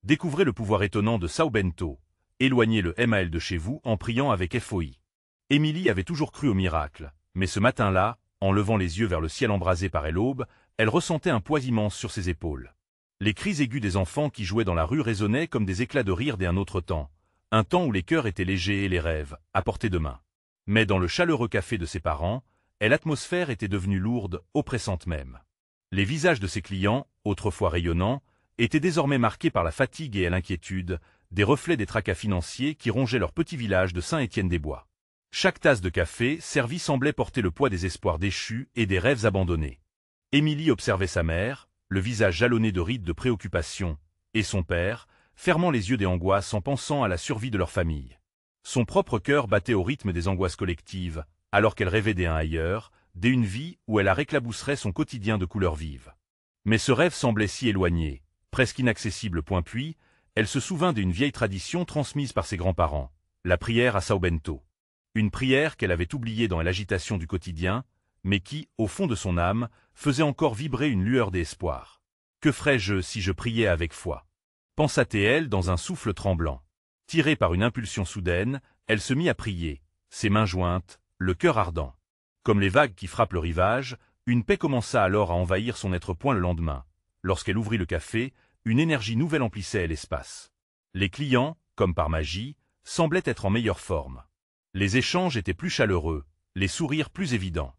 Découvrez le pouvoir étonnant de Sao Bento. Éloignez le mal de chez vous en priant avec foi. Émilie avait toujours cru au miracle, mais ce matin-là, en levant les yeux vers le ciel embrasé par l'aube, elle ressentait un poids immense sur ses épaules. Les cris aigus des enfants qui jouaient dans la rue résonnaient comme des éclats de rire d'un autre temps, un temps où les cœurs étaient légers et les rêves, à portée de main. Mais dans le chaleureux café de ses parents, l'atmosphère était devenue lourde, oppressante même. Les visages de ses clients, autrefois rayonnants, étaient désormais marqués par la fatigue et l'inquiétude, des reflets des tracas financiers qui rongeaient leur petit village de Saint-Étienne-des-Bois. Chaque tasse de café servie semblait porter le poids des espoirs déchus et des rêves abandonnés. Émilie observait sa mère, le visage jalonné de rides de préoccupation, et son père, fermant les yeux des angoisses en pensant à la survie de leur famille. Son propre cœur battait au rythme des angoisses collectives, alors qu'elle rêvait d'un ailleurs, d'une vie où elle réclabousserait son quotidien de couleurs vives. Mais ce rêve semblait si éloigné, presque inaccessible. Puis, elle se souvint d'une vieille tradition transmise par ses grands-parents, la prière à Sao Bento. Une prière qu'elle avait oubliée dans l'agitation du quotidien, mais qui, au fond de son âme, faisait encore vibrer une lueur d'espoir. Que ferais-je si je priais avec foi? Pensa-t-elle dans un souffle tremblant. Tirée par une impulsion soudaine, elle se mit à prier, ses mains jointes, le cœur ardent. Comme les vagues qui frappent le rivage, une paix commença alors à envahir son être. Le lendemain, lorsqu'elle ouvrit le café, une énergie nouvelle emplissait l'espace. Les clients, comme par magie, semblaient être en meilleure forme. Les échanges étaient plus chaleureux, les sourires plus évidents.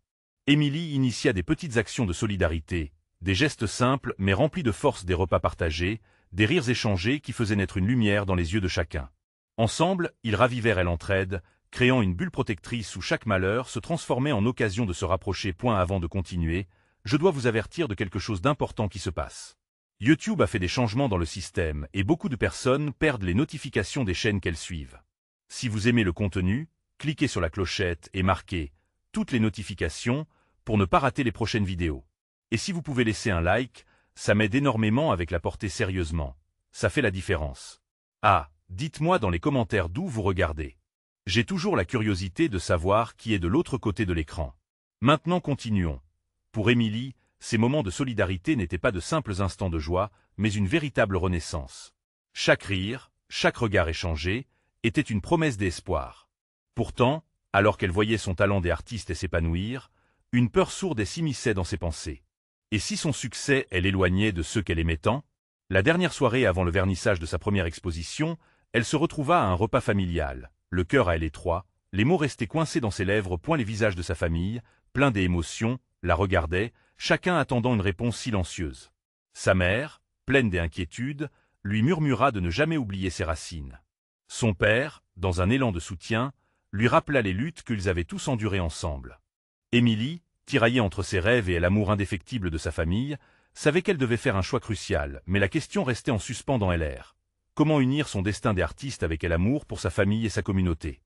Émilie initia des petites actions de solidarité, des gestes simples mais remplis de force, des repas partagés, des rires échangés qui faisaient naître une lumière dans les yeux de chacun. Ensemble, ils ravivèrent l'entraide, créant une bulle protectrice où chaque malheur se transformait en occasion de se rapprocher. Avant de continuer, je dois vous avertir de quelque chose d'important qui se passe. YouTube a fait des changements dans le système et beaucoup de personnes perdent les notifications des chaînes qu'elles suivent. Si vous aimez le contenu, cliquez sur la clochette et marquez « Toutes les notifications » pour ne pas rater les prochaines vidéos. Et si vous pouvez laisser un like, ça m'aide énormément avec la portée sérieusement. Ça fait la différence. Ah, dites-moi dans les commentaires d'où vous regardez. J'ai toujours la curiosité de savoir qui est de l'autre côté de l'écran. Maintenant continuons. Pour Émilie, ces moments de solidarité n'étaient pas de simples instants de joie, mais une véritable renaissance. Chaque rire, chaque regard échangé, était une promesse d'espoir. Pourtant, alors qu'elle voyait son talent d'artiste s'épanouir, une peur sourde s'immisçait dans ses pensées. Et si son succès l'éloignait de ceux qu'elle aimait tant? La dernière soirée avant le vernissage de sa première exposition, elle se retrouva à un repas familial, le cœur à l'étroit, les mots restaient coincés dans ses lèvres. Les visages de sa famille, pleins d'émotions, la regardaient, chacun attendant une réponse silencieuse. Sa mère, pleine d'inquiétude, lui murmura de ne jamais oublier ses racines. Son père, dans un élan de soutien, lui rappela les luttes qu'ils avaient tous endurées ensemble. Émilie, tiraillée entre ses rêves et l'amour indéfectible de sa famille, savait qu'elle devait faire un choix crucial, mais la question restait en suspens dans l'air. Comment unir son destin d'artiste avec l'amour pour sa famille et sa communauté?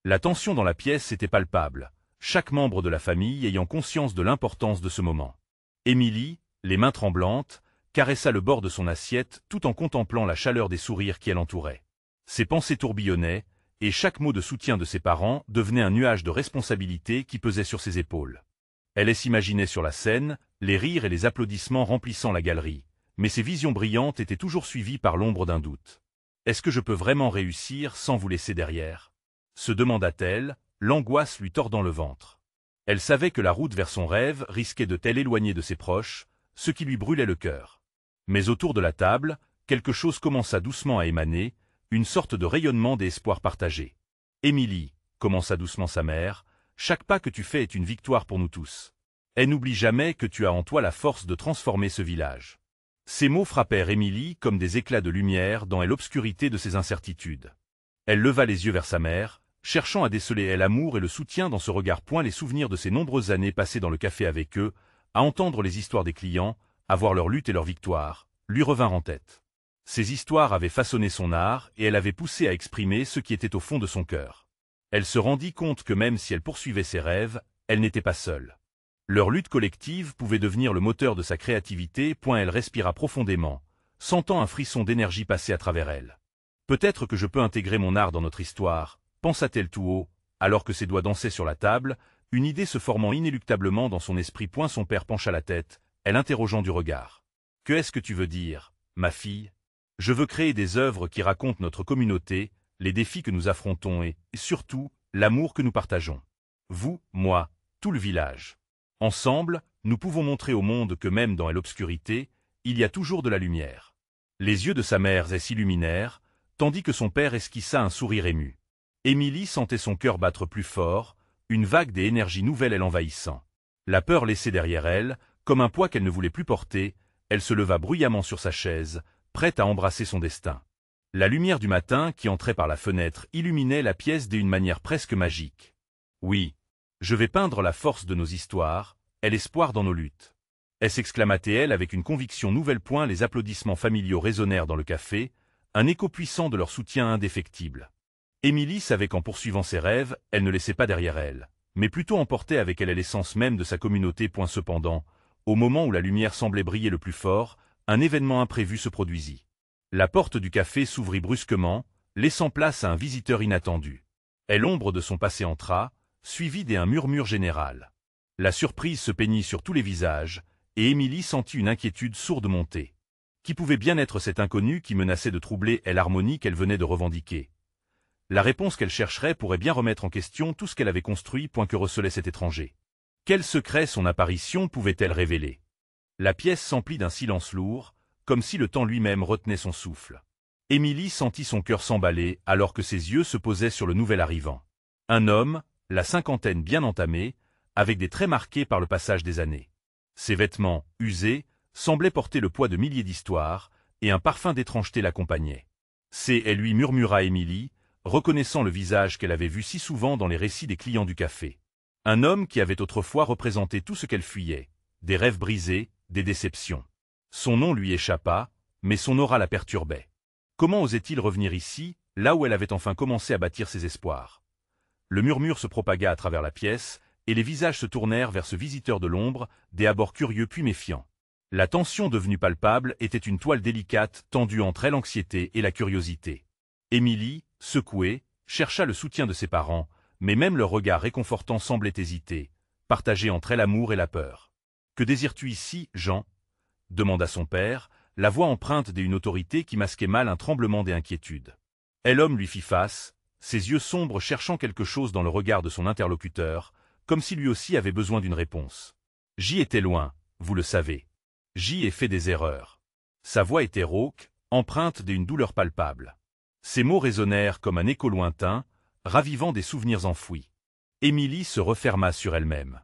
La tension dans la pièce était palpable, chaque membre de la famille ayant conscience de l'importance de ce moment. Émilie, les mains tremblantes, caressa le bord de son assiette tout en contemplant la chaleur des sourires qui l'entouraient. Ses pensées tourbillonnaient, et chaque mot de soutien de ses parents devenait un nuage de responsabilité qui pesait sur ses épaules. Elle s'imaginait sur la scène, les rires et les applaudissements remplissant la galerie, mais ses visions brillantes étaient toujours suivies par l'ombre d'un doute. « Est-ce que je peux vraiment réussir sans vous laisser derrière ?» se demanda-t-elle, l'angoisse lui tordant le ventre. Elle savait que la route vers son rêve risquait de l'éloigner de ses proches, ce qui lui brûlait le cœur. Mais autour de la table, quelque chose commença doucement à émaner, une sorte de rayonnement d'espoir partagé. « Émilie, » commença doucement sa mère, « chaque pas que tu fais est une victoire pour nous tous. Et n'oublie jamais que tu as en toi la force de transformer ce village. » Ces mots frappèrent Émilie comme des éclats de lumière dans l'obscurité de ses incertitudes. Elle leva les yeux vers sa mère, cherchant à déceler l'amour et le soutien dans ce regard. Les souvenirs de ces nombreuses années passées dans le café avec eux, à entendre les histoires des clients, à voir leurs luttes et leurs victoires, lui revinrent en tête. Ces histoires avaient façonné son art et elle avait poussé à exprimer ce qui était au fond de son cœur. Elle se rendit compte que même si elle poursuivait ses rêves, elle n'était pas seule. Leur lutte collective pouvait devenir le moteur de sa créativité. Elle respira profondément, sentant un frisson d'énergie passer à travers elle. Peut-être que je peux intégrer mon art dans notre histoire, pensa-t-elle tout haut, alors que ses doigts dansaient sur la table, une idée se formant inéluctablement dans son esprit. Son père pencha la tête, elle interrogeant du regard. « Que est-ce que tu veux dire, ma fille ?» Je veux créer des œuvres qui racontent notre communauté, les défis que nous affrontons et, surtout, l'amour que nous partageons. Vous, moi, tout le village. Ensemble, nous pouvons montrer au monde que même dans l'obscurité, il y a toujours de la lumière. » Les yeux de sa mère s'illuminèrent, tandis que son père esquissa un sourire ému. Émilie sentait son cœur battre plus fort, une vague d'énergie nouvelle l'envahissant. La peur laissée derrière elle, comme un poids qu'elle ne voulait plus porter, elle se leva bruyamment sur sa chaise, prête à embrasser son destin. La lumière du matin qui entrait par la fenêtre illuminait la pièce d'une manière presque magique. Oui, je vais peindre la force de nos histoires, et l'espoir dans nos luttes. S'exclama-t-elle avec une conviction nouvelle. Les applaudissements familiaux résonnèrent dans le café, un écho puissant de leur soutien indéfectible. Émilie savait qu'en poursuivant ses rêves, elle ne laissait pas derrière elle, mais plutôt emportait avec elle l'essence même de sa communauté. Cependant, au moment où la lumière semblait briller le plus fort, un événement imprévu se produisit. La porte du café s'ouvrit brusquement, laissant place à un visiteur inattendu. Et l'ombre de son passé entra, suivie d'un murmure général. La surprise se peignit sur tous les visages, et Émilie sentit une inquiétude sourde monter. Qui pouvait bien être cet inconnu qui menaçait de troubler l'harmonie qu'elle venait de revendiquer? La réponse qu'elle chercherait pourrait bien remettre en question tout ce qu'elle avait construit. Que recelait cet étranger? Quel secret son apparition pouvait-elle révéler? La pièce s'emplit d'un silence lourd, comme si le temps lui-même retenait son souffle. Émilie sentit son cœur s'emballer alors que ses yeux se posaient sur le nouvel arrivant. Un homme, la cinquantaine bien entamée, avec des traits marqués par le passage des années. Ses vêtements, usés, semblaient porter le poids de milliers d'histoires, et un parfum d'étrangeté l'accompagnait. C'est, elle lui murmura Émilie, reconnaissant le visage qu'elle avait vu si souvent dans les récits des clients du café. Un homme qui avait autrefois représenté tout ce qu'elle fuyait, des rêves brisés, des déceptions. Son nom lui échappa, mais son aura la perturbait. Comment osait-il revenir ici, là où elle avait enfin commencé à bâtir ses espoirs? Le murmure se propagua à travers la pièce, et les visages se tournèrent vers ce visiteur de l'ombre, des abords curieux puis méfiants. La tension devenue palpable était une toile délicate tendue entre elle l'anxiété et la curiosité. Émilie, secouée, chercha le soutien de ses parents, mais même leur regard réconfortant semblait hésiter, partagé entre l'amour et la peur. « Que désires-tu ici, Jean ?» demanda son père, la voix empreinte d'une autorité qui masquait mal un tremblement d'inquiétude. L'homme lui fit face, ses yeux sombres cherchant quelque chose dans le regard de son interlocuteur, comme si lui aussi avait besoin d'une réponse. J'y étais loin, vous le savez. J'y ai fait des erreurs. Sa voix était rauque, empreinte d'une douleur palpable. Ses mots résonnèrent comme un écho lointain, ravivant des souvenirs enfouis. Émilie se referma sur elle-même.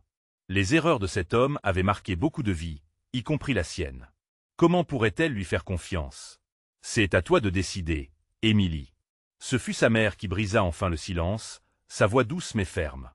Les erreurs de cet homme avaient marqué beaucoup de vies, y compris la sienne. Comment pourrait-elle lui faire confiance? C'est à toi de décider, Émilie. Ce fut sa mère qui brisa enfin le silence, sa voix douce mais ferme.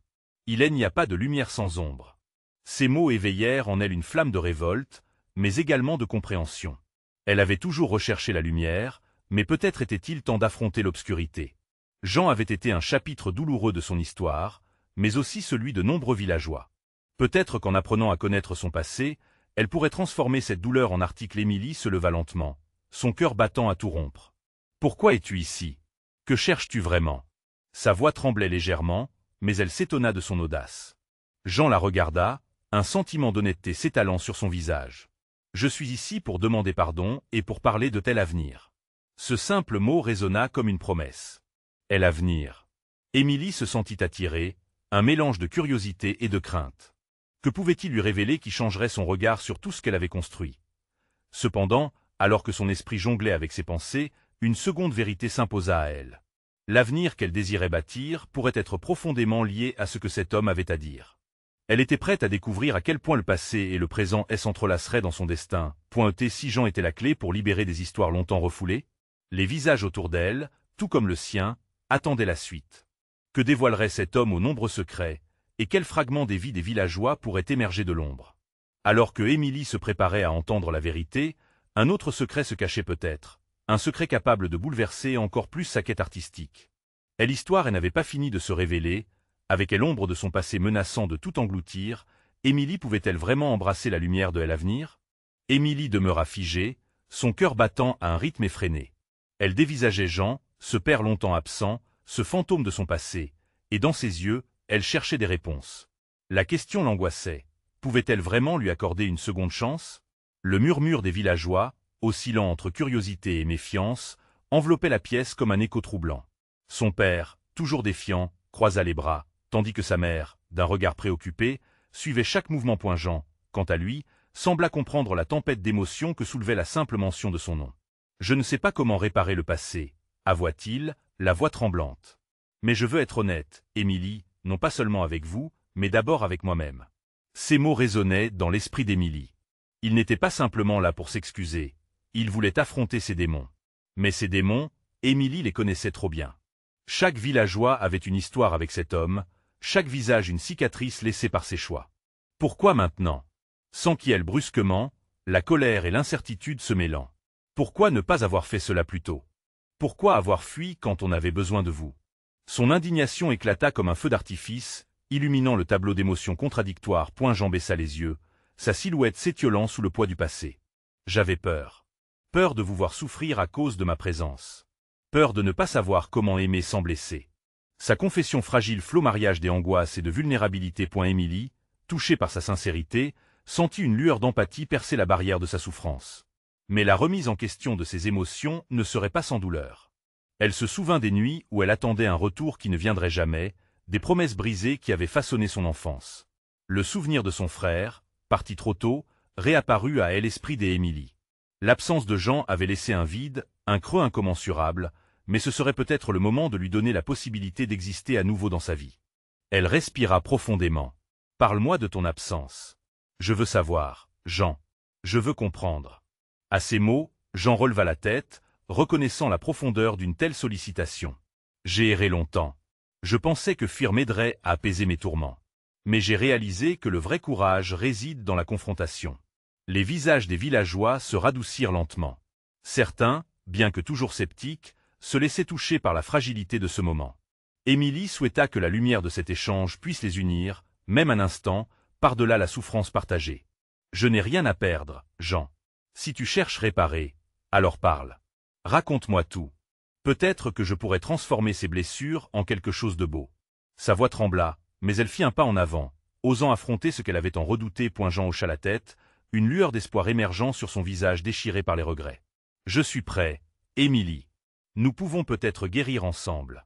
Il n'y a pas de lumière sans ombre. Ces mots éveillèrent en elle une flamme de révolte, mais également de compréhension. Elle avait toujours recherché la lumière, mais peut-être était-il temps d'affronter l'obscurité. Jean avait été un chapitre douloureux de son histoire, mais aussi celui de nombreux villageois. Peut-être qu'en apprenant à connaître son passé, elle pourrait transformer cette douleur en article. Émilie se leva lentement, son cœur battant à tout rompre. « Pourquoi es-tu ici? Que cherches-tu vraiment ?» Sa voix tremblait légèrement, mais elle s'étonna de son audace. Jean la regarda, un sentiment d'honnêteté s'étalant sur son visage. « Je suis ici pour demander pardon et pour parler de tel avenir. » Ce simple mot résonna comme une promesse. Et l'avenir. Émilie se sentit attirée, un mélange de curiosité et de crainte. Que pouvait-il lui révéler qui changerait son regard sur tout ce qu'elle avait construit? Cependant, alors que son esprit jonglait avec ses pensées, une seconde vérité s'imposa à elle. L'avenir qu'elle désirait bâtir pourrait être profondément lié à ce que cet homme avait à dire. Elle était prête à découvrir à quel point le passé et le présent s'entrelaceraient dans son destin. Si Jean était la clé pour libérer des histoires longtemps refoulées, les visages autour d'elle, tout comme le sien, attendaient la suite. Que dévoilerait cet homme aux nombreux secrets, et quel fragment des vies des villageois pourrait émerger de l'ombre? Alors que Émilie se préparait à entendre la vérité, un autre secret se cachait peut-être, un secret capable de bouleverser encore plus sa quête artistique. Et l'histoire n'avait pas fini de se révéler, avec l'ombre de son passé menaçant de tout engloutir. Émilie pouvait-elle vraiment embrasser la lumière de l'avenir? Émilie demeura figée, son cœur battant à un rythme effréné. Elle dévisageait Jean, ce père longtemps absent, ce fantôme de son passé, et dans ses yeux, elle cherchait des réponses. La question l'angoissait. Pouvait-elle vraiment lui accorder une seconde chance? Le murmure des villageois, oscillant entre curiosité et méfiance, enveloppait la pièce comme un écho troublant. Son père, toujours défiant, croisa les bras, tandis que sa mère, d'un regard préoccupé, suivait chaque mouvement. Jean, quant à lui, sembla comprendre la tempête d'émotions que soulevait la simple mention de son nom. « Je ne sais pas comment réparer le passé », avoua-t-il, la voix tremblante. « Mais je veux être honnête, Émilie, non pas seulement avec vous, mais d'abord avec moi-même. » Ces mots résonnaient dans l'esprit d'Émilie. Il n'était pas simplement là pour s'excuser, il voulait affronter ses démons. Mais ces démons, Émilie les connaissait trop bien. Chaque villageois avait une histoire avec cet homme, chaque visage une cicatrice laissée par ses choix. Pourquoi maintenant? S'enquiert-elle brusquement, la colère et l'incertitude se mêlant. Pourquoi ne pas avoir fait cela plus tôt? Pourquoi avoir fui quand on avait besoin de vous? Son indignation éclata comme un feu d'artifice, illuminant le tableau d'émotions contradictoires. Jean baissa les yeux, sa silhouette s'étiolant sous le poids du passé. J'avais peur. Peur de vous voir souffrir à cause de ma présence. Peur de ne pas savoir comment aimer sans blesser. Sa confession fragile flot mariage des angoisses et de vulnérabilité. Émilie, touchée par sa sincérité, sentit une lueur d'empathie percer la barrière de sa souffrance. Mais la remise en question de ses émotions ne serait pas sans douleur. Elle se souvint des nuits où elle attendait un retour qui ne viendrait jamais, des promesses brisées qui avaient façonné son enfance. Le souvenir de son frère, parti trop tôt, réapparut à elle l'esprit d'Émilie. L'absence de Jean avait laissé un vide, un creux incommensurable, mais ce serait peut-être le moment de lui donner la possibilité d'exister à nouveau dans sa vie. Elle respira profondément. « Parle-moi de ton absence. Je veux savoir, Jean. Je veux comprendre. » À ces mots, Jean releva la tête, reconnaissant la profondeur d'une telle sollicitation. « J'ai erré longtemps. Je pensais que fuir m'aiderait à apaiser mes tourments. Mais j'ai réalisé que le vrai courage réside dans la confrontation. » Les visages des villageois se radoucirent lentement. Certains, bien que toujours sceptiques, se laissaient toucher par la fragilité de ce moment. Émilie souhaita que la lumière de cet échange puisse les unir, même un instant, par-delà la souffrance partagée. « Je n'ai rien à perdre, Jean. Si tu cherches réparer, alors parle. Raconte-moi tout. Peut-être que je pourrais transformer ces blessures en quelque chose de beau. » Sa voix trembla, mais elle fit un pas en avant, osant affronter ce qu'elle avait tant redouté. Jean hocha la tête, une lueur d'espoir émergeant sur son visage déchiré par les regrets. « Je suis prêt, Émilie. Nous pouvons peut-être guérir ensemble. »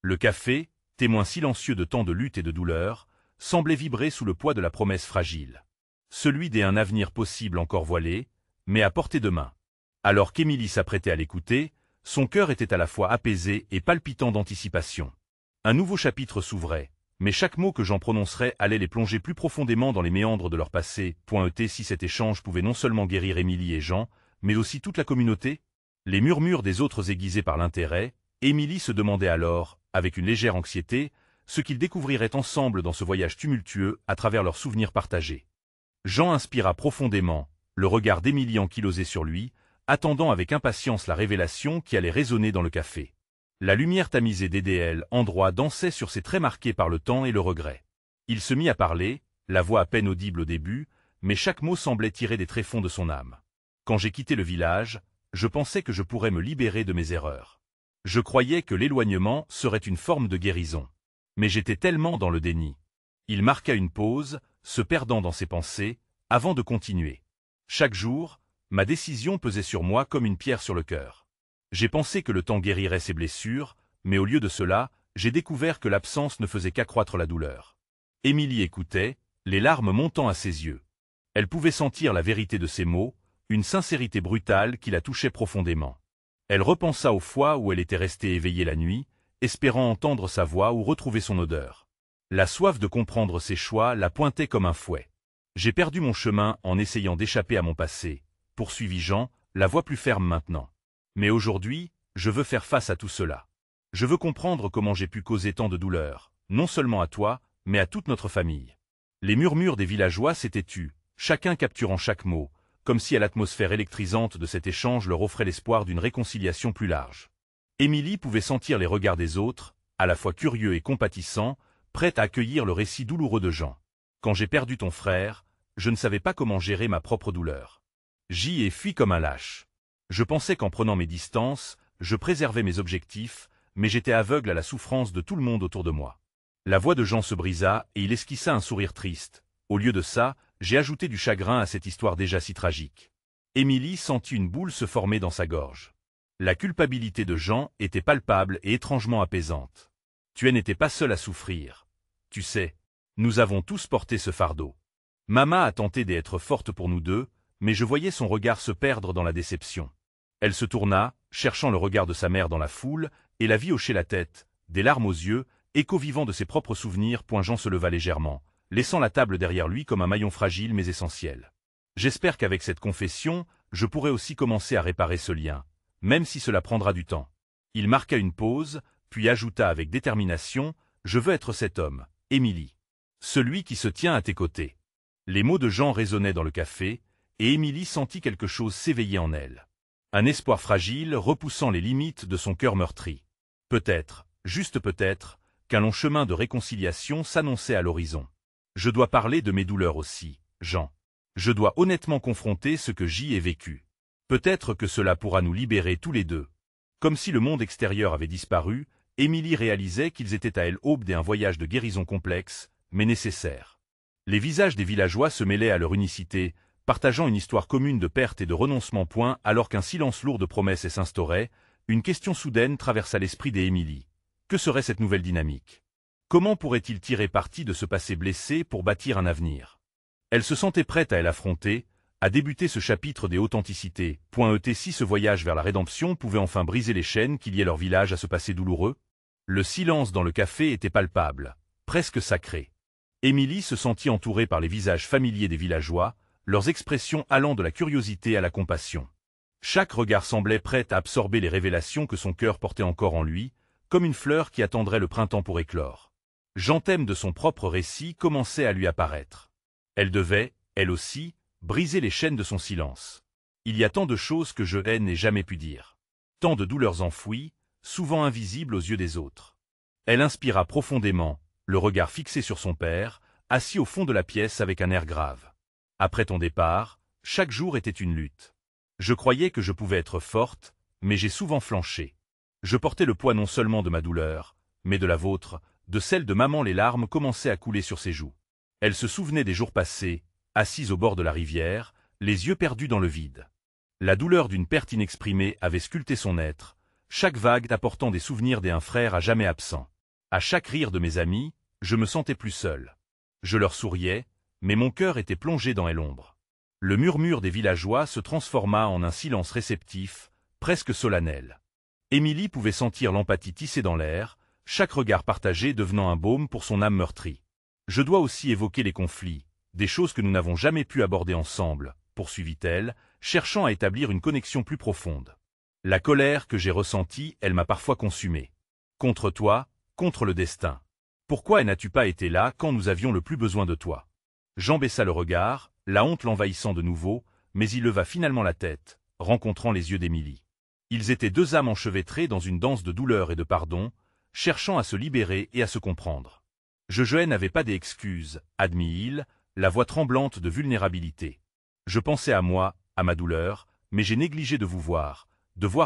Le café, témoin silencieux de tant de lutte et de douleur, semblait vibrer sous le poids de la promesse fragile. Celui d'un avenir possible encore voilé, mais à portée de main. Alors qu'Émilie s'apprêtait à l'écouter, son cœur était à la fois apaisé et palpitant d'anticipation. Un nouveau chapitre s'ouvrait, mais chaque mot que Jean prononcerait allait les plonger plus profondément dans les méandres de leur passé. Si cet échange pouvait non seulement guérir Émilie et Jean, mais aussi toute la communauté? Les murmures des autres aiguisés par l'intérêt, Émilie se demandait alors, avec une légère anxiété, ce qu'ils découvriraient ensemble dans ce voyage tumultueux à travers leurs souvenirs partagés. Jean inspira profondément, le regard d'Émilie ankylosé sur lui, attendant avec impatience la révélation qui allait résonner dans le café. La lumière tamisée d'Edéel endroit dansait sur ses traits marqués par le temps et le regret. Il se mit à parler, la voix à peine audible au début, mais chaque mot semblait tirer des tréfonds de son âme. Quand j'ai quitté le village, je pensais que je pourrais me libérer de mes erreurs. Je croyais que l'éloignement serait une forme de guérison. Mais j'étais tellement dans le déni. Il marqua une pause, se perdant dans ses pensées, avant de continuer. Chaque jour, ma décision pesait sur moi comme une pierre sur le cœur. J'ai pensé que le temps guérirait ces blessures, mais au lieu de cela, j'ai découvert que l'absence ne faisait qu'accroître la douleur. Émilie écoutait, les larmes montant à ses yeux. Elle pouvait sentir la vérité de ses mots, une sincérité brutale qui la touchait profondément. Elle repensa aux fois où elle était restée éveillée la nuit, espérant entendre sa voix ou retrouver son odeur. La soif de comprendre ses choix la pointait comme un fouet. J'ai perdu mon chemin en essayant d'échapper à mon passé, poursuivit Jean, la voix plus ferme maintenant. Mais aujourd'hui, je veux faire face à tout cela. Je veux comprendre comment j'ai pu causer tant de douleur, non seulement à toi, mais à toute notre famille. Les murmures des villageois s'étaient tus, chacun capturant chaque mot, comme si à l'atmosphère électrisante de cet échange leur offrait l'espoir d'une réconciliation plus large. Émilie pouvait sentir les regards des autres, à la fois curieux et compatissants, prêts à accueillir le récit douloureux de Jean. Quand j'ai perdu ton frère, je ne savais pas comment gérer ma propre douleur. J'y ai fui comme un lâche. Je pensais qu'en prenant mes distances, je préservais mes objectifs, mais j'étais aveugle à la souffrance de tout le monde autour de moi. La voix de Jean se brisa et il esquissa un sourire triste. Au lieu de ça, j'ai ajouté du chagrin à cette histoire déjà si tragique. Émilie sentit une boule se former dans sa gorge. La culpabilité de Jean était palpable et étrangement apaisante. Tu n'étais pas seule à souffrir. Tu sais, nous avons tous porté ce fardeau. Maman a tenté d'être forte pour nous deux, mais je voyais son regard se perdre dans la déception. Elle se tourna, cherchant le regard de sa mère dans la foule, et la vit hocher la tête, des larmes aux yeux, écho vivant de ses propres souvenirs. Jean se leva légèrement, laissant la table derrière lui comme un maillon fragile mais essentiel. J'espère qu'avec cette confession, je pourrai aussi commencer à réparer ce lien, même si cela prendra du temps. Il marqua une pause, puis ajouta avec détermination, « Je veux être cet homme, Émilie. Celui qui se tient à tes côtés. » Les mots de Jean résonnaient dans le café, et Émilie sentit quelque chose s'éveiller en elle. Un espoir fragile repoussant les limites de son cœur meurtri. Peut-être, juste peut-être, qu'un long chemin de réconciliation s'annonçait à l'horizon. Je dois parler de mes douleurs aussi, Jean. Je dois honnêtement confronter ce que j'y ai vécu. Peut-être que cela pourra nous libérer tous les deux. Comme si le monde extérieur avait disparu, Émilie réalisait qu'ils étaient à elle aube d'un voyage de guérison complexe, mais nécessaire. Les visages des villageois se mêlaient à leur unicité, partageant une histoire commune de perte et de renoncement. Alors qu'un silence lourd de promesses s'instaurait, une question soudaine traversa l'esprit d'Émilie. Que serait cette nouvelle dynamique? Comment pourrait-il tirer parti de ce passé blessé pour bâtir un avenir? Elle se sentait prête à l'affronter, à débuter ce chapitre des authenticités. Si ce voyage vers la rédemption pouvait enfin briser les chaînes qui liaient leur village à ce passé douloureux? Le silence dans le café était palpable, presque sacré. Émilie se sentit entourée par les visages familiers des villageois, leurs expressions allant de la curiosité à la compassion. Chaque regard semblait prêt à absorber les révélations que son cœur portait encore en lui, comme une fleur qui attendrait le printemps pour éclore. Jean thème de son propre récit commençait à lui apparaître. Elle devait, elle aussi, briser les chaînes de son silence. Il y a tant de choses que je n'ai jamais pu dire. Tant de douleurs enfouies, souvent invisibles aux yeux des autres. Elle inspira profondément, le regard fixé sur son père, assis au fond de la pièce avec un air grave. Après ton départ, chaque jour était une lutte. Je croyais que je pouvais être forte, mais j'ai souvent flanché. Je portais le poids non seulement de ma douleur, mais de la vôtre, de celle de maman. Les larmes commençaient à couler sur ses joues. Elle se souvenait des jours passés, assise au bord de la rivière, les yeux perdus dans le vide. La douleur d'une perte inexprimée avait sculpté son être, chaque vague apportant des souvenirs d'un frère à jamais absent. À chaque rire de mes amis, je me sentais plus seul. Je leur souriais, mais mon cœur était plongé dans l'ombre. Le murmure des villageois se transforma en un silence réceptif, presque solennel. Émilie pouvait sentir l'empathie tisser dans l'air, chaque regard partagé devenant un baume pour son âme meurtrie. Je dois aussi évoquer les conflits, des choses que nous n'avons jamais pu aborder ensemble, poursuivit-elle, cherchant à établir une connexion plus profonde. La colère que j'ai ressentie, elle m'a parfois consumé. Contre toi, contre le destin. Pourquoi n'as-tu pas été là quand nous avions le plus besoin de toi? Jean baissa le regard, la honte l'envahissant de nouveau, mais il leva finalement la tête, rencontrant les yeux d'Émilie. Ils étaient deux âmes enchevêtrées dans une danse de douleur et de pardon, cherchant à se libérer et à se comprendre. Je n'avais pas d'excuses, admit-il, la voix tremblante de vulnérabilité. Je pensais à moi, à ma douleur, mais j'ai négligé de voir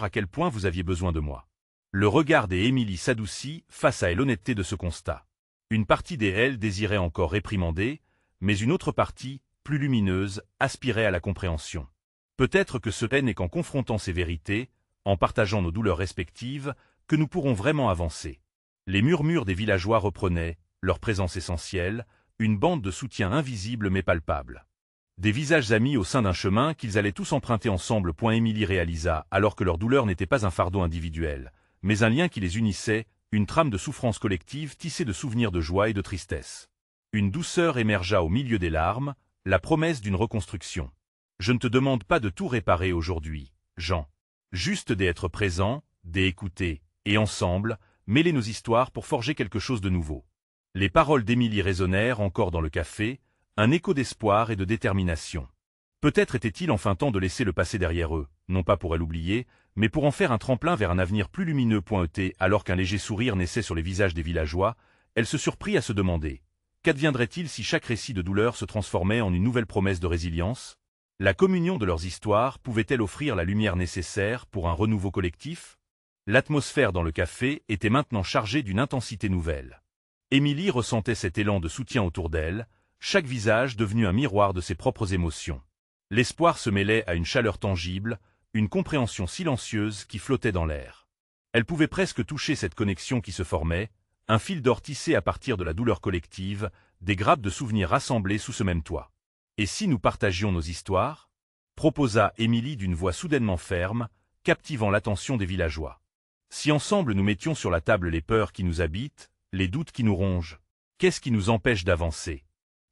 à quel point vous aviez besoin de moi. Le regard d'Émilie s'adoucit face à l'honnêteté de ce constat. Une partie d'elle désirait encore réprimander, mais une autre partie, plus lumineuse, aspirait à la compréhension. Peut-être que ce n'est qu'en confrontant ces vérités, en partageant nos douleurs respectives, que nous pourrons vraiment avancer. Les murmures des villageois reprenaient, leur présence essentielle, une bande de soutien invisible mais palpable. Des visages amis au sein d'un chemin qu'ils allaient tous emprunter ensemble. Émilie réalisa, alors que leur douleur n'était pas un fardeau individuel, mais un lien qui les unissait, une trame de souffrance collective tissée de souvenirs de joie et de tristesse. Une douceur émergea au milieu des larmes, la promesse d'une reconstruction. Je ne te demande pas de tout réparer aujourd'hui, Jean. Juste d'être présent, d'écouter, et ensemble, mêler nos histoires pour forger quelque chose de nouveau. Les paroles d'Émilie résonnèrent encore dans le café, un écho d'espoir et de détermination. Peut-être était-il enfin temps de laisser le passé derrière eux, non pas pour l'oublier, mais pour en faire un tremplin vers un avenir plus lumineux. Alors qu'un léger sourire naissait sur les visages des villageois, elle se surprit à se demander « Qu'adviendrait-il si chaque récit de douleur se transformait en une nouvelle promesse de résilience ?» La communion de leurs histoires pouvait-elle offrir la lumière nécessaire pour un renouveau collectif? L'atmosphère dans le café était maintenant chargée d'une intensité nouvelle. Émilie ressentait cet élan de soutien autour d'elle, chaque visage devenu un miroir de ses propres émotions. L'espoir se mêlait à une chaleur tangible, une compréhension silencieuse qui flottait dans l'air. Elle pouvait presque toucher cette connexion qui se formait, un fil d'or tissé à partir de la douleur collective, des grappes de souvenirs rassemblées sous ce même toit. Et si nous partagions nos histoires? Proposa Émilie d'une voix soudainement ferme, captivant l'attention des villageois. Si ensemble nous mettions sur la table les peurs qui nous habitent, les doutes qui nous rongent, qu'est-ce qui nous empêche d'avancer?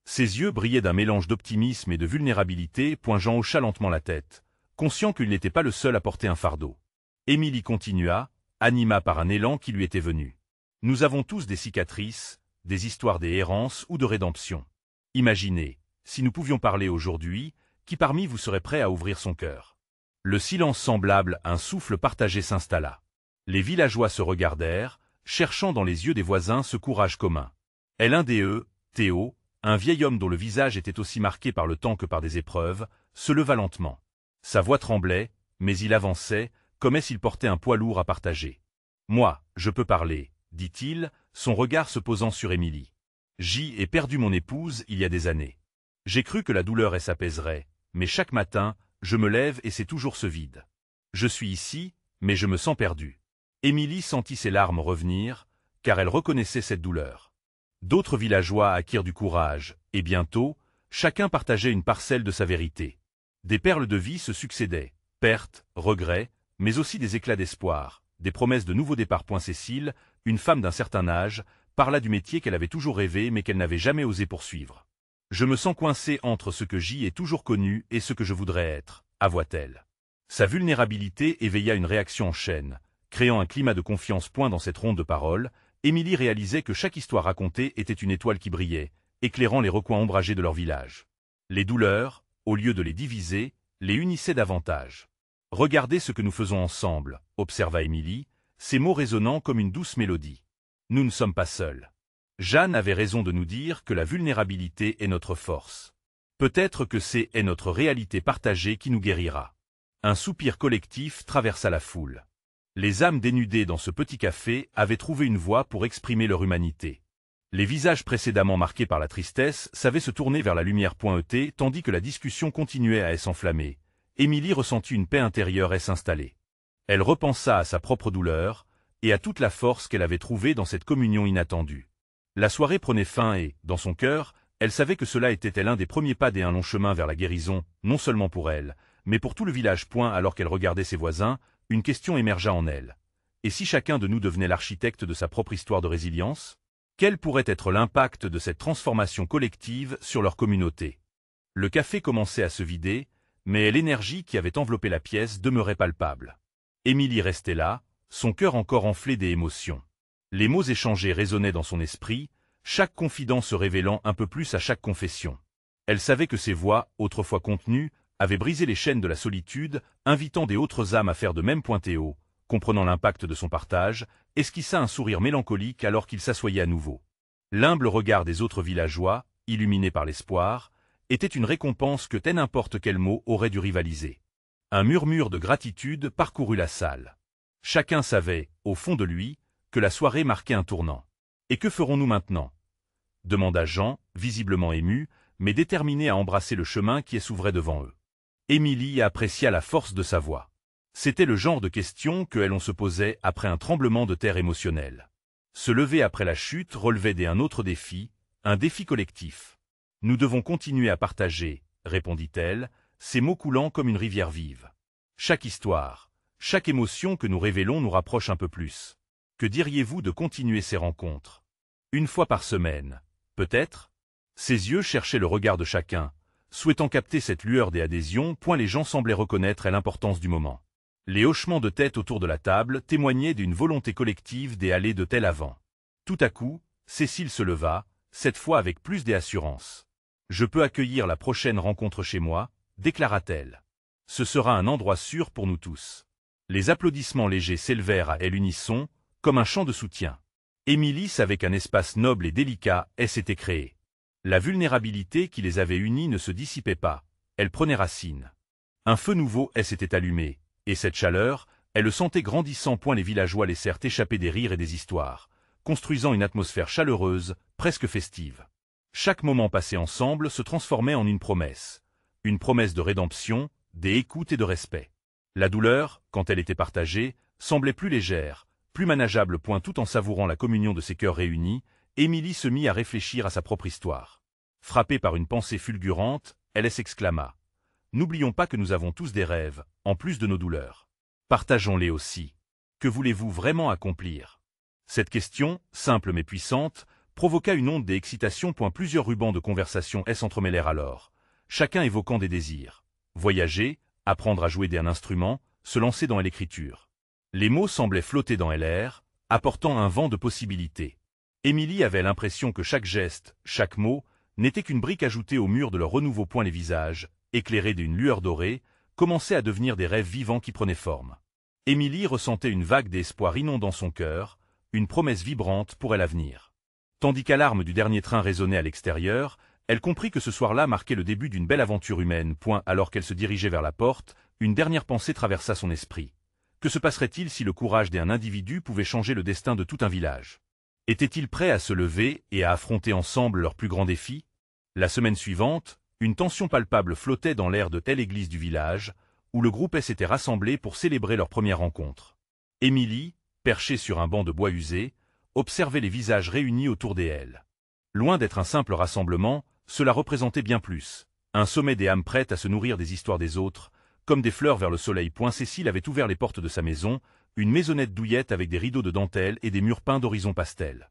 Ses yeux brillaient d'un mélange d'optimisme et de vulnérabilité, Jean hocha lentement la tête, conscient qu'il n'était pas le seul à porter un fardeau. Émilie continua, anima par un élan qui lui était venu. Nous avons tous des cicatrices, des histoires d'errance ou de rédemption. Imaginez, si nous pouvions parler aujourd'hui, qui parmi vous serait prêt à ouvrir son cœur? Le silence semblable à un souffle partagé s'installa. Les villageois se regardèrent, cherchant dans les yeux des voisins ce courage commun. Et l'un d'eux, Théo, un vieil homme dont le visage était aussi marqué par le temps que par des épreuves, se leva lentement. Sa voix tremblait, mais il avançait, comme s'il portait un poids lourd à partager. « Moi, je peux parler, » dit-il, son regard se posant sur Émilie. « J'y ai perdu mon épouse il y a des années. J'ai cru que la douleur s'apaiserait, mais chaque matin, je me lève et c'est toujours ce vide. Je suis ici, mais je me sens perdu. » Émilie sentit ses larmes revenir, car elle reconnaissait cette douleur. D'autres villageois acquirent du courage, et bientôt, chacun partageait une parcelle de sa vérité. Des perles de vie se succédaient, pertes, regrets, mais aussi des éclats d'espoir, des promesses de nouveaux départs. Cécile, une femme d'un certain âge, parla du métier qu'elle avait toujours rêvé mais qu'elle n'avait jamais osé poursuivre. « Je me sens coincée entre ce que j'y ai toujours connu et ce que je voudrais être », avoua-t-elle. Sa vulnérabilité éveilla une réaction en chaîne, créant un climat de confiance. Dans cette ronde de paroles, Émilie réalisait que chaque histoire racontée était une étoile qui brillait, éclairant les recoins ombragés de leur village. Les douleurs, au lieu de les diviser, les unissaient davantage. « Regardez ce que nous faisons ensemble », observa Émilie, ses mots résonnant comme une douce mélodie. « Nous ne sommes pas seuls. Jeanne avait raison de nous dire que la vulnérabilité est notre force. Peut-être que c'est notre réalité partagée qui nous guérira. » Un soupir collectif traversa la foule. Les âmes dénudées dans ce petit café avaient trouvé une voie pour exprimer leur humanité. Les visages précédemment marqués par la tristesse savaient se tourner vers la lumière. Tandis que la discussion continuait à s'enflammer, Émilie ressentit une paix intérieure s'installer. Elle repensa à sa propre douleur, et à toute la force qu'elle avait trouvée dans cette communion inattendue. La soirée prenait fin et, dans son cœur, elle savait que cela était l'un des premiers pas d'un long chemin vers la guérison, non seulement pour elle, mais pour tout le village. Alors qu'elle regardait ses voisins, une question émergea en elle. Et si chacun de nous devenait l'architecte de sa propre histoire de résilience? Quel pourrait être l'impact de cette transformation collective sur leur communauté? Le café commençait à se vider, mais l'énergie qui avait enveloppé la pièce demeurait palpable. Émilie restait là, son cœur encore enflé des émotions. Les mots échangés résonnaient dans son esprit, chaque confident se révélant un peu plus à chaque confession. Elle savait que ces voix, autrefois contenues, avaient brisé les chaînes de la solitude, invitant des autres âmes à faire de même. Théo, comprenant l'impact de son partage, esquissa un sourire mélancolique alors qu'il s'assoyait à nouveau. L'humble regard des autres villageois, illuminé par l'espoir, était une récompense que n'importe quel mot aurait dû rivaliser. Un murmure de gratitude parcourut la salle. Chacun savait, au fond de lui, que la soirée marquait un tournant. « Et que ferons-nous maintenant » demanda Jean, visiblement ému, mais déterminé à embrasser le chemin qui s'ouvrait devant eux. Émilie apprécia la force de sa voix. C'était le genre de question que l'on se posait après un tremblement de terre émotionnel. Se lever après la chute relevait un autre défi, un défi collectif. « Nous devons continuer à partager, » répondit-elle, ses mots coulant comme une rivière vive. Chaque histoire, chaque émotion que nous révélons nous rapproche un peu plus. Que diriez-vous de continuer ces rencontres? Une fois par semaine, peut-être? Ses yeux cherchaient le regard de chacun, souhaitant capter cette lueur des adhésions. Les gens semblaient reconnaître l'importance du moment. Les hochements de tête autour de la table témoignaient d'une volonté collective d'aller de tel avant. Tout à coup, Cécile se leva, cette fois avec plus d'assurance. « Je peux accueillir la prochaine rencontre chez moi », déclara-t-elle. « Ce sera un endroit sûr pour nous tous. » Les applaudissements légers s'élevèrent à l'unisson, comme un chant de soutien. Émilie savait qu'un espace noble et délicat s'était créé. La vulnérabilité qui les avait unis ne se dissipait pas, elle prenait racine. Un feu nouveau s'était allumé, et cette chaleur, elle le sentait grandissant. Les villageois laissèrent échapper des rires et des histoires, construisant une atmosphère chaleureuse, presque festive. Chaque moment passé ensemble se transformait en une promesse une promesse de rédemption, d'écoute et de respect. La douleur, quand elle était partagée, semblait plus légère, plus manageable. Tout en savourant la communion de ces cœurs réunis, Émilie se mit à réfléchir à sa propre histoire. Frappée par une pensée fulgurante, elle s'exclama. N'oublions pas que nous avons tous des rêves, en plus de nos douleurs. Partageons-les aussi. Que voulez-vous vraiment accomplir? Cette question, simple mais puissante, provoqua une onde d'excitation. Plusieurs rubans de conversation s'entremêlèrent alors, chacun évoquant des désirs. Voyager, apprendre à jouer d'un instrument, se lancer dans l'écriture. Les mots semblaient flotter dans l'air, apportant un vent de possibilités. Émilie avait l'impression que chaque geste, chaque mot, n'était qu'une brique ajoutée au mur de leur renouveau. Les visages, éclairés d'une lueur dorée, commençaient à devenir des rêves vivants qui prenaient forme. Émilie ressentait une vague d'espoir inondant son cœur, une promesse vibrante pour l'avenir. Tandis qu'alarme du dernier train résonnait à l'extérieur, elle comprit que ce soir-là marquait le début d'une belle aventure humaine. Alors qu'elle se dirigeait vers la porte, une dernière pensée traversa son esprit. Que se passerait-il si le courage d'un individu pouvait changer le destin de tout un village? Étaient-ils prêts à se lever et à affronter ensemble leurs plus grands défis? La semaine suivante, une tension palpable flottait dans l'air de telle église du village, où le groupe s'était rassemblé pour célébrer leur première rencontre. Émilie, perchée sur un banc de bois usé, observait les visages réunis autour d'elle. Loin d'être un simple rassemblement, cela représentait bien plus. Un sommet des âmes prêtes à se nourrir des histoires des autres, comme des fleurs vers le soleil. Cécile avait ouvert les portes de sa maison, une maisonnette douillette avec des rideaux de dentelle et des murs peints d'horizons pastel.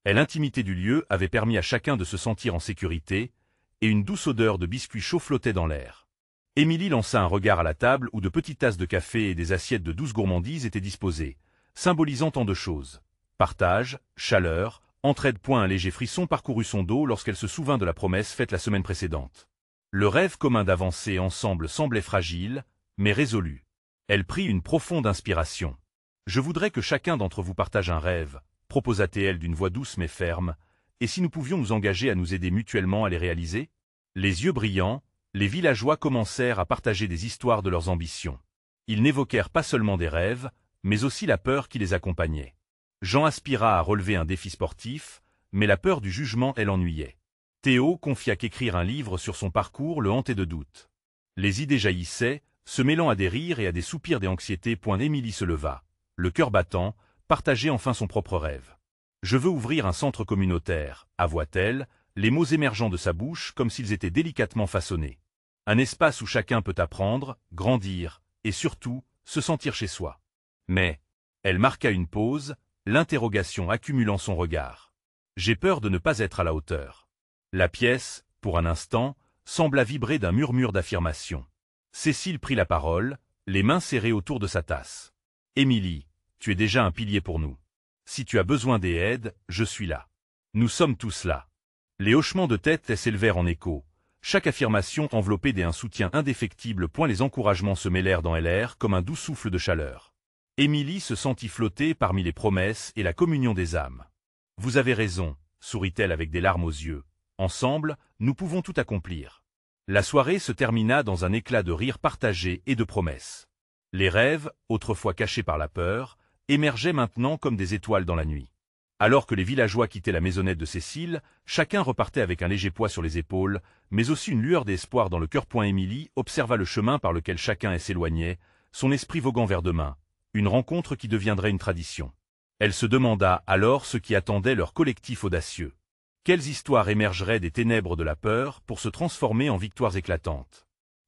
L'intimité du lieu avait permis à chacun de se sentir en sécurité, et une douce odeur de biscuits chauds flottait dans l'air. Émilie lança un regard à la table où de petites tasses de café et des assiettes de douces gourmandises étaient disposées, symbolisant tant de choses. Partage, chaleur, entraide. Un léger frisson parcourut son dos lorsqu'elle se souvint de la promesse faite la semaine précédente. Le rêve commun d'avancer ensemble semblait fragile, mais résolu. Elle prit une profonde inspiration. « Je voudrais que chacun d'entre vous partage un rêve, » proposa-t-elle d'une voix douce mais ferme, « et si nous pouvions nous engager à nous aider mutuellement à les réaliser ?» Les yeux brillants, les villageois commencèrent à partager des histoires de leurs ambitions. Ils n'évoquèrent pas seulement des rêves, mais aussi la peur qui les accompagnait. Jean aspira à relever un défi sportif, mais la peur du jugement l'ennuyait. Théo confia qu'écrire un livre sur son parcours le hantait de doutes. Les idées jaillissaient, se mêlant à des rires et à des soupirs d'anxiété. Émilie se leva, le cœur battant, partageait enfin son propre rêve. « Je veux ouvrir un centre communautaire », avoua-t-elle, les mots émergeant de sa bouche comme s'ils étaient délicatement façonnés. Un espace où chacun peut apprendre, grandir, et surtout, se sentir chez soi. Mais, elle marqua une pause, l'interrogation accumulant son regard. « J'ai peur de ne pas être à la hauteur. » La pièce, pour un instant, sembla vibrer d'un murmure d'affirmation. Cécile prit la parole, les mains serrées autour de sa tasse. « Émilie, tu es déjà un pilier pour nous. Si tu as besoin d'aide, je suis là. Nous sommes tous là. » Les hochements de tête s'élevèrent en écho, chaque affirmation enveloppée d'un soutien indéfectible. Les encouragements se mêlèrent dans l'air comme un doux souffle de chaleur. Émilie se sentit flotter parmi les promesses et la communion des âmes. « Vous avez raison, » sourit-elle avec des larmes aux yeux. « Ensemble, nous pouvons tout accomplir. » La soirée se termina dans un éclat de rire partagé et de promesses. Les rêves, autrefois cachés par la peur, émergeaient maintenant comme des étoiles dans la nuit. Alors que les villageois quittaient la maisonnette de Cécile, chacun repartait avec un léger poids sur les épaules, mais aussi une lueur d'espoir dans le cœur. Émilie observa le chemin par lequel chacun s'éloignait, son esprit voguant vers demain, une rencontre qui deviendrait une tradition. Elle se demanda alors ce qui attendait leur collectif audacieux. Quelles histoires émergeraient des ténèbres de la peur pour se transformer en victoires éclatantes?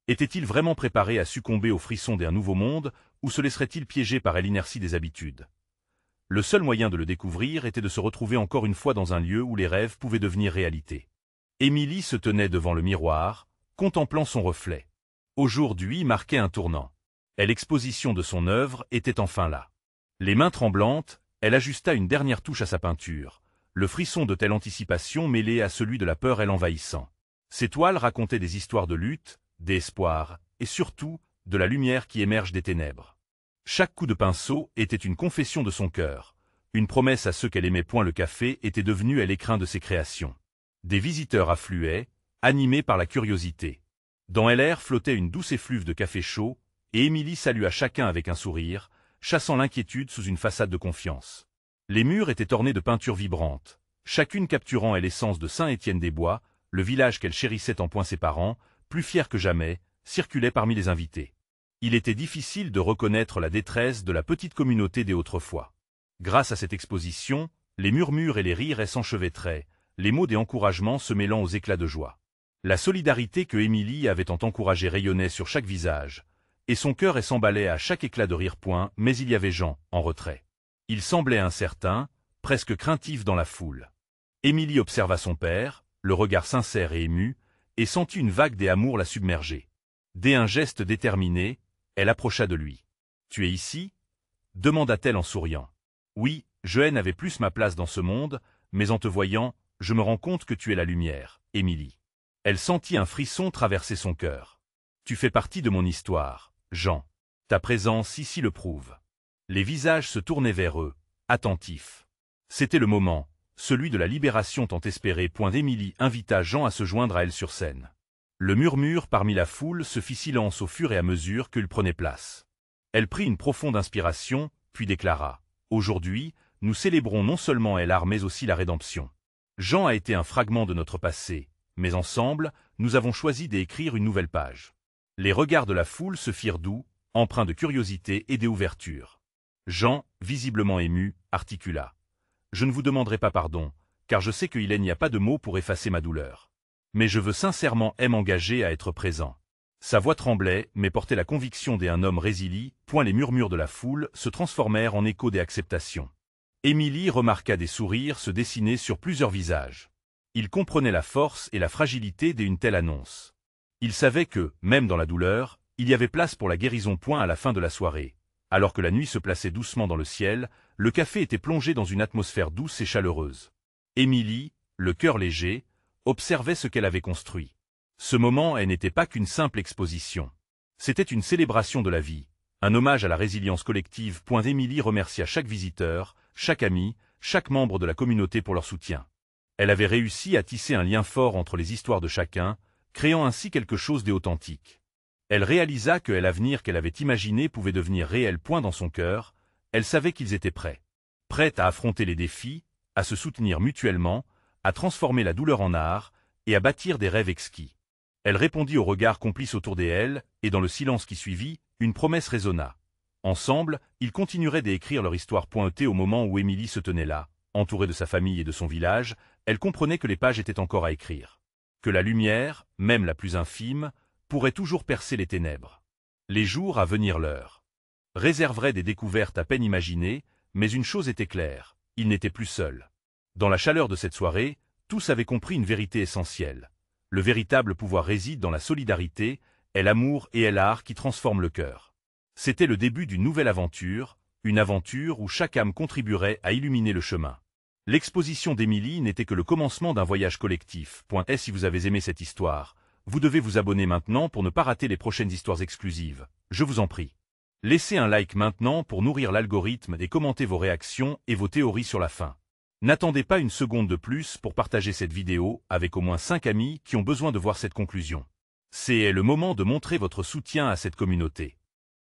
Étaient-ils vraiment préparés à succomber aux frissons d'un nouveau monde, ou se laisseraient-ils piéger par l'inertie des habitudes? Le seul moyen de le découvrir était de se retrouver encore une fois dans un lieu où les rêves pouvaient devenir réalité. Émilie se tenait devant le miroir, contemplant son reflet. Aujourd'hui marquait un tournant. L'exposition de son œuvre était enfin là. Les mains tremblantes, elle ajusta une dernière touche à sa peinture, le frisson de telle anticipation mêlé à celui de la peur l'envahissant. Ses toiles racontaient des histoires de lutte, d'espoir, et surtout, de la lumière qui émerge des ténèbres. Chaque coup de pinceau était une confession de son cœur, une promesse à ceux qu'elle aimait. Le café était devenu l'écrin de ses créations. Des visiteurs affluaient, animés par la curiosité. Dans l'air flottait une douce effluve de café chaud, et Émilie salua chacun avec un sourire, chassant l'inquiétude sous une façade de confiance. Les murs étaient ornés de peintures vibrantes, chacune capturant l'essence de Saint-Étienne-des-Bois, le village qu'elle chérissait en point ses parents, plus fier que jamais, circulait parmi les invités. Il était difficile de reconnaître la détresse de la petite communauté des autrefois. Grâce à cette exposition, les murmures et les rires s'enchevêtraient, les mots des encouragements se mêlant aux éclats de joie. La solidarité que Émilie avait tant encouragée rayonnait sur chaque visage, et son cœur s'emballait à chaque éclat de rire. Mais il y avait Jean, en retrait. Il semblait incertain, presque craintif dans la foule. Émilie observa son père, le regard sincère et ému, et sentit une vague d'amour la submerger. Dès un geste déterminé, elle approcha de lui. « Tu es ici » demanda-t-elle en souriant. « Oui, je n'avais plus ma place dans ce monde, mais en te voyant, je me rends compte que tu es la lumière, Émilie. » Elle sentit un frisson traverser son cœur. « Tu fais partie de mon histoire, Jean. Ta présence ici le prouve. » Les visages se tournaient vers eux, attentifs. C'était le moment, celui de la libération tant espérée. Émilie invita Jean à se joindre à elle sur scène. Le murmure parmi la foule se fit silence au fur et à mesure qu'il prenait place. Elle prit une profonde inspiration, puis déclara « Aujourd'hui, nous célébrons non seulement l'art mais aussi la rédemption. Jean a été un fragment de notre passé, mais ensemble, nous avons choisi d'écrire une nouvelle page. » Les regards de la foule se firent doux, empreints de curiosité et d'ouverture. Jean, visiblement ému, articula « Je ne vous demanderai pas pardon, car je sais qu'il n'y a pas de mots pour effacer ma douleur. Mais je veux sincèrement m'engager à être présent. » Sa voix tremblait, mais portait la conviction d'un homme résili. Les murmures de la foule se transformèrent en échos des acceptations. Émilie remarqua des sourires se dessiner sur plusieurs visages. Il comprenait la force et la fragilité d'une telle annonce. Il savait que, même dans la douleur, il y avait place pour la guérison. À la fin de la soirée, alors que la nuit se plaçait doucement dans le ciel, le café était plongé dans une atmosphère douce et chaleureuse. Émilie, le cœur léger, observait ce qu'elle avait construit. Ce moment n'était pas qu'une simple exposition. C'était une célébration de la vie, un hommage à la résilience collective. Émilie remercia chaque visiteur, chaque ami, chaque membre de la communauté pour leur soutien. Elle avait réussi à tisser un lien fort entre les histoires de chacun, créant ainsi quelque chose d'authentique. Elle réalisa que l'avenir qu'elle avait imaginé pouvait devenir réel. Dans son cœur, elle savait qu'ils étaient prêts. Prêts à affronter les défis, à se soutenir mutuellement, à transformer la douleur en art, et à bâtir des rêves exquis. Elle répondit aux regards complices autour d'elle, et dans le silence qui suivit, une promesse résonna. Ensemble, ils continueraient d'écrire leur histoire. Au moment où Émilie se tenait là, entourée de sa famille et de son village, elle comprenait que les pages étaient encore à écrire. Que la lumière, même la plus infime, pourrait toujours percer les ténèbres. Les jours à venir leur réserveraient des découvertes à peine imaginées, mais une chose était claire, ils n'étaient plus seuls. Dans la chaleur de cette soirée, tous avaient compris une vérité essentielle. Le véritable pouvoir réside dans la solidarité, est l'amour et est l'art qui transforment le cœur. C'était le début d'une nouvelle aventure, une aventure où chaque âme contribuerait à illuminer le chemin. L'exposition d'Émilie n'était que le commencement d'un voyage collectif. Si vous avez aimé cette histoire, vous devez vous abonner maintenant pour ne pas rater les prochaines histoires exclusives. Je vous en prie. Laissez un like maintenant pour nourrir l'algorithme et commentez vos réactions et vos théories sur la fin. N'attendez pas une seconde de plus pour partager cette vidéo avec au moins 5 amis qui ont besoin de voir cette conclusion. C'est le moment de montrer votre soutien à cette communauté.